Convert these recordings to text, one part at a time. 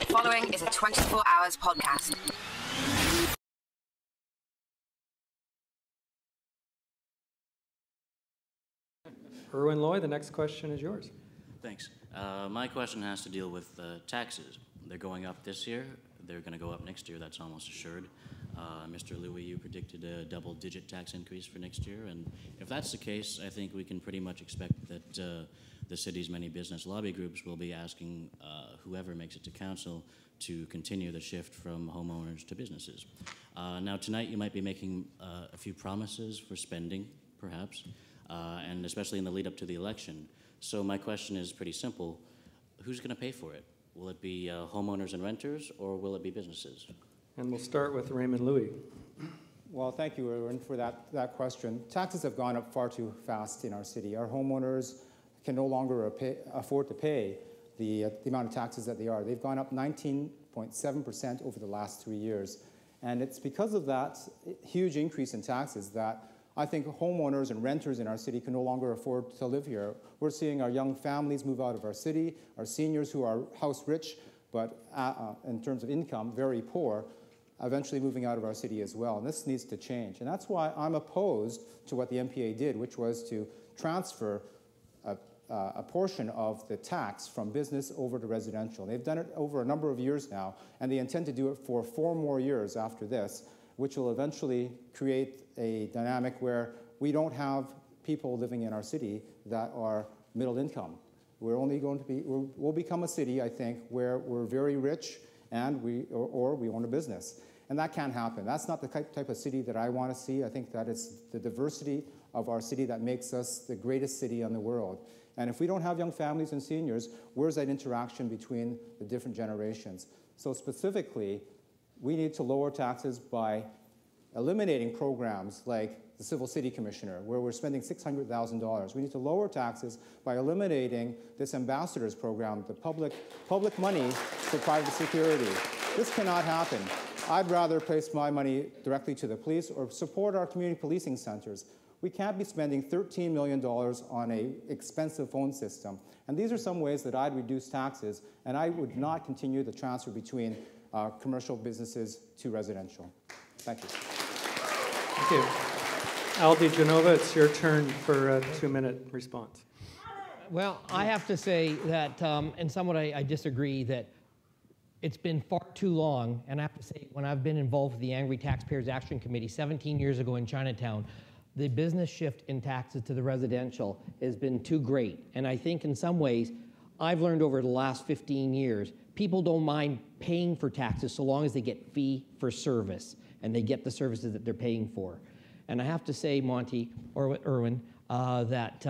The following is a 24 Hours podcast. Erwin Loy, the next question is yours. Thanks. My question has to deal with taxes. They're going up this year. They're going to go up next year. That's almost assured. Mr. Louie, you predicted a double-digit tax increase for next year, and if that's the case, I think we can pretty much expect that the city's many business lobby groups will be asking whoever makes it to council to continue the shift from homeowners to businesses. Now, tonight you might be making a few promises for spending, perhaps, and especially in the lead up to the election. So my question is pretty simple. Who's going to pay for it? Will it be homeowners and renters, or will it be businesses? And we'll start with Raymond Louie. Well, thank you, Erwin, for that question. Taxes have gone up far too fast in our city. Our homeowners can no longer afford to pay the amount of taxes that they are. They've gone up 19.7% over the last 3 years. And it's because of that huge increase in taxes that I think homeowners and renters in our city can no longer afford to live here. We're seeing our young families move out of our city, our seniors who are house rich, but in terms of income, very poor, eventually moving out of our city as well. And this needs to change. And that's why I'm opposed to what the MPA did, which was to transfer a portion of the tax from business over to residential. They've done it over a number of years now, and they intend to do it for 4 more years after this, which will eventually create a dynamic where we don't have people living in our city that are middle income. We'll become a city, I think, where we're very rich and we own a business. And that can't happen. That's not the type of city that I want to see. I think that it's the diversity of our city that makes us the greatest city in the world. And if we don't have young families and seniors, where's that interaction between the different generations? So specifically, we need to lower taxes by eliminating programs like the Civil City Commissioner, where we're spending $600,000. We need to lower taxes by eliminating this ambassadors program, the public money for private security. This cannot happen. I'd rather place my money directly to the police or support our community policing centers. We can't be spending $13 million on an expensive phone system. And these are some ways that I'd reduce taxes, and I would not continue the transfer between commercial businesses to residential. Thank you. Thank you. Aldi Genova, it's your turn for a 2-minute response. Well, I have to say that, and somewhat I disagree, that it's been far too long, and I have to say, when I've been involved with the Angry Taxpayers Action Committee 17 years ago in Chinatown, the business shift in taxes to the residential has been too great. And I think in some ways, I've learned over the last 15 years, people don't mind paying for taxes so long as they get fee for service, and they get the services that they're paying for. And I have to say, Monty, or Erwin, that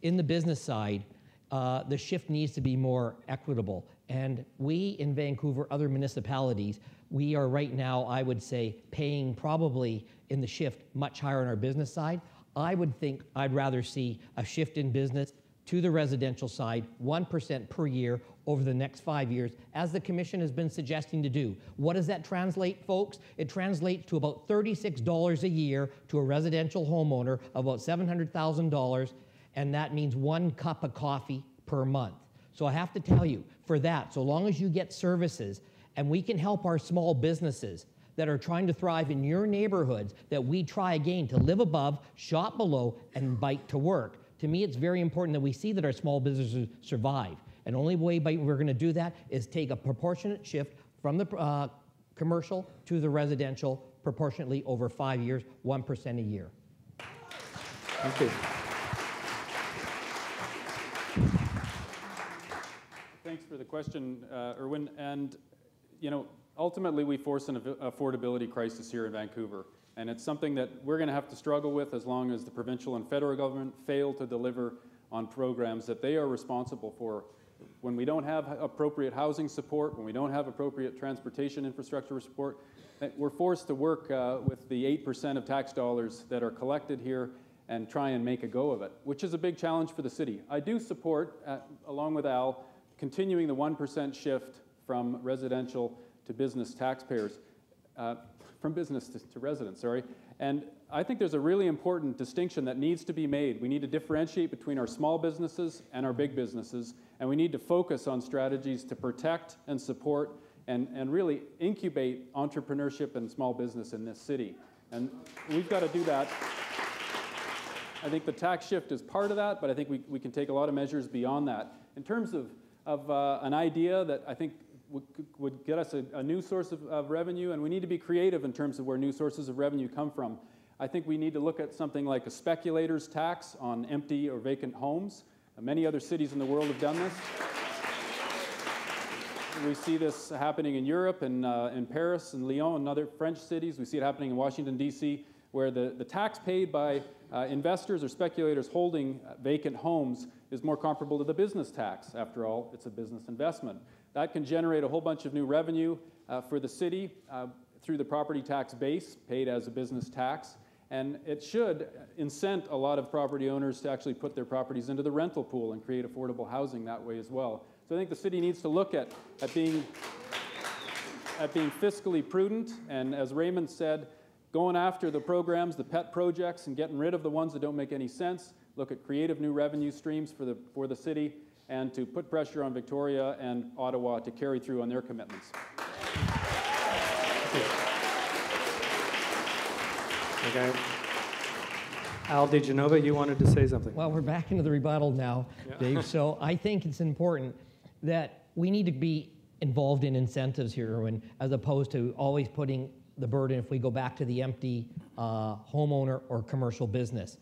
in the business side, the shift needs to be more equitable. And we in Vancouver, other municipalities, we are right now, I would say, paying probably in the shift much higher on our business side. I would think I'd rather see a shift in business to the residential side, 1% per year over the next 5 years, as the Commission has been suggesting to do. What does that translate, folks? It translates to about $36 a year to a residential homeowner, about $700,000, and that means 1 cup of coffee per month. So I have to tell you, for that, so long as you get services, and we can help our small businesses that are trying to thrive in your neighborhoods, that we try again to live above, shop below, and bike to work. To me, it's very important that we see that our small businesses survive. And the only way we're going to do that is take a proportionate shift from the commercial to the residential proportionately over 5 years, 1% a year. Thank you. Thanks for the question, Erwin. And, you know, ultimately we force an affordability crisis here in Vancouver. And it's something that we're going to have to struggle with as long as the provincial and federal government fail to deliver on programs that they are responsible for. When we don't have appropriate housing support, when we don't have appropriate transportation infrastructure support, we're forced to work with the 8% of tax dollars that are collected here and try and make a go of it, which is a big challenge for the city. I do support, along with Al, continuing the 1% shift from residential to business taxpayers, from business to residents, sorry. And I think there's a really important distinction that needs to be made. We need to differentiate between our small businesses and our big businesses, and we need to focus on strategies to protect and support and really incubate entrepreneurship and small business in this city. And we've got to do that. I think the tax shift is part of that, but I think we can take a lot of measures beyond that. In terms of an idea that I think would get us a new source of revenue, and we need to be creative in terms of where new sources of revenue come from. I think we need to look at something like a speculator's tax on empty or vacant homes. Many other cities in the world have done this. We see this happening in Europe and in Paris and Lyon and other French cities. We see it happening in Washington, D.C., where the tax paid by investors or speculators holding vacant homes is more comparable to the business tax. After all, it's a business investment. That can generate a whole bunch of new revenue for the city through the property tax base paid as a business tax. And it should incent a lot of property owners to actually put their properties into the rental pool and create affordable housing that way as well. So I think the city needs to look at being fiscally prudent, and as Raymond said, going after the programs, the pet projects, and getting rid of the ones that don't make any sense, look at creative new revenue streams for the city, and to put pressure on Victoria and Ottawa to carry through on their commitments. Okay. Al DeGenova, you wanted to say something. Well, we're back into the rebuttal now, Dave. So I think it's important that we need to be involved in incentives here, Erwin, as opposed to always putting the burden, if we go back to the empty homeowner or commercial business.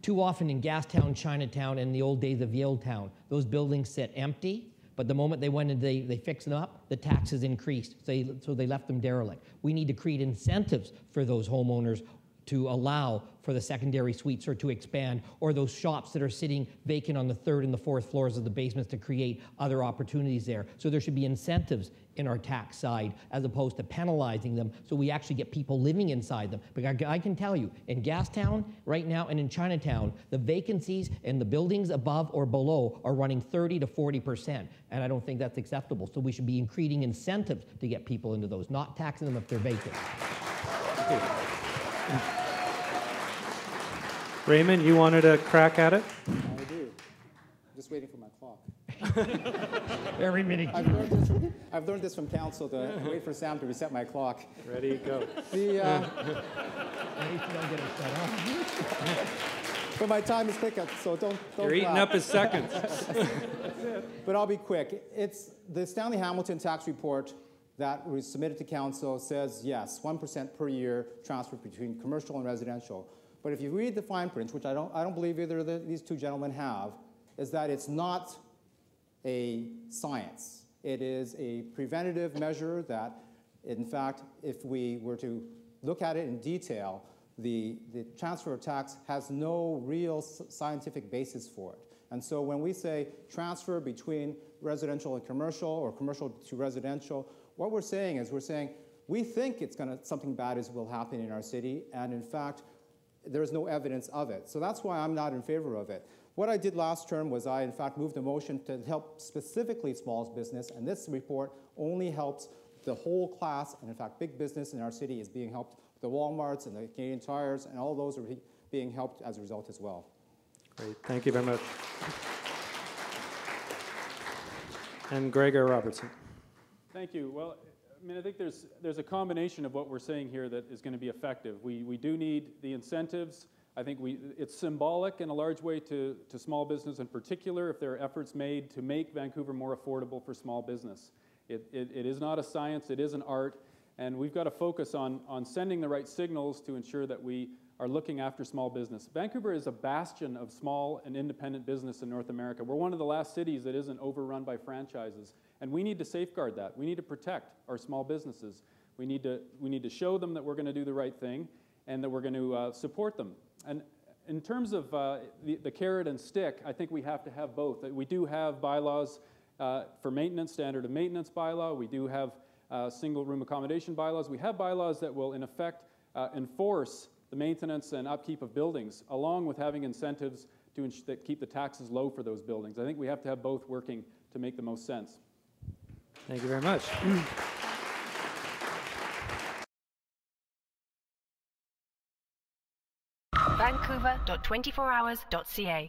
Too often in Gastown, Chinatown, and the old days of Yaletown, those buildings sit empty, but the moment they went and they fixed them up, the taxes increased, so they left them derelict. We need to create incentives for those homeowners to allow for the secondary suites or to expand, or those shops that are sitting vacant on the 3rd and the 4th floors of the basements to create other opportunities there. So there should be incentives in our tax side as opposed to penalizing them, so we actually get people living inside them. But I can tell you, in Gastown right now and in Chinatown, the vacancies in the buildings above or below are running 30 to 40%, and I don't think that's acceptable. So we should be creating incentives to get people into those, not taxing them if they're vacant. Raymond, you wanted a crack at it? I do. I'm just waiting for my clock. Every minute. I've learned this from council, to wait for Sam to reset my clock. Ready, go. But my time is ticking, so don't You're eating clap. up his seconds. But I'll be quick. It's the Stanley Hamilton tax report that was submitted to council says, yes, 1% per year transfer between commercial and residential. But if you read the fine print, which I don't believe either of these two gentlemen have, is that it's not a science. It is a preventative measure that, in fact, if we were to look at it in detail, the transfer of tax has no real scientific basis for it. And so when we say transfer between residential and commercial, or commercial to residential, what we're saying is we think something bad will happen in our city, and in fact, there's no evidence of it. So that's why I'm not in favor of it. What I did last term was I, in fact, moved a motion to help specifically small business, and this report only helps the whole class, and in fact, big business in our city is being helped. The Walmarts and the Canadian Tires and all those are being helped as a result as well. Great, thank you very much. And Gregor Robertson. Thank you. Well, I mean, I think there's a combination of what we're saying here that is going to be effective. We do need the incentives. I think it's symbolic in a large way to small business in particular if there are efforts made to make Vancouver more affordable for small business. It is not a science, it is an art, and we've got to focus on sending the right signals to ensure that we are looking after small business. Vancouver is a bastion of small and independent business in North America. We're one of the last cities that isn't overrun by franchises, and we need to safeguard that. We need to protect our small businesses. We need to show them that we're going to do the right thing and that we're going to support them. And in terms of the carrot and stick, I think we have to have both. We do have bylaws for maintenance, standard of maintenance bylaw. We do have single room accommodation bylaws. We have bylaws that will, in effect, enforce the maintenance and upkeep of buildings, along with having incentives to keep the taxes low for those buildings. I think we have to have both working to make the most sense. Thank you very much. Vancouver.24hours.ca